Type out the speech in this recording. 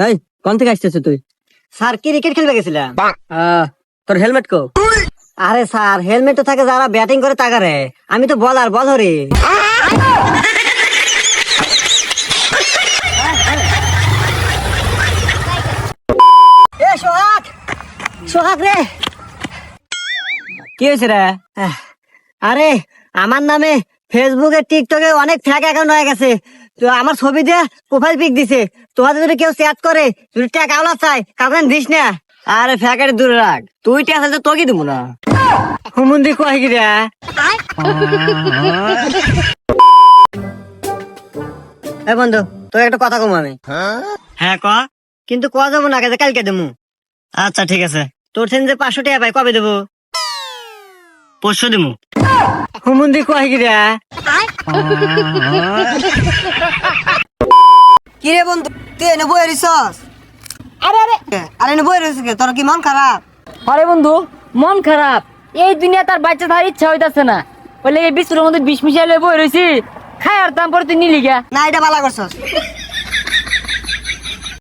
এই কোন থেকে আসছিস তুই? স্যার ক্রিকেট খেলবে গেছিলাম। তোর হেলমেট কো? আরে স্যার হেলমেট তো থাকে যারা ব্যাটিং করে তাকারে, আমি তো বলার বল হরি। এ সোহাগ, সোহাগ রে, কি হয়েছে রে? আরে আমার নামে ফেসবুকে টিকটকে অনেক ফেক অ্যাকাউন্ট হয়ে গেছে। তো আমার ছবি দিয়ে প্রোফাইল পিক দিছে। তোমাদের যদি কেউ চ্যাট করে, যদি টাকা আওলা চাই, কাউকে দিস না। আরে ফ্যাকেট দূরে রাখ, তুই টি আসলে তোকে দিব না। হুমুন্দি কয় কি রে? এ বন্ধু, তোর একটা কথা কম আমি। হ্যাঁ ক। কিন্তু কোয়া যাবো না, কালকে দেবো। আচ্ছা ঠিক আছে, তোর সেন যে 500 টাকা পাই, কবে দেবো? পরশু দিমু। হুমুন্দি কয় কি রে? কি রে বন্ধু, তুই এনে বই রিসস? আরে আরে আরে এনে বই রিসস কে? তোর কি মন খারাপ? আরে বন্ধু, মন খারাপ। এই দুনিয়া তার বাচ্চা থাকার ইচ্ছা হইতাছে না, বলে এই বিস্কুটের মধ্যে বিষ মিশাইলে বই রয়েছি, খাই আর তারপরে তুই নিলি গা। না, এটা বালা করছস।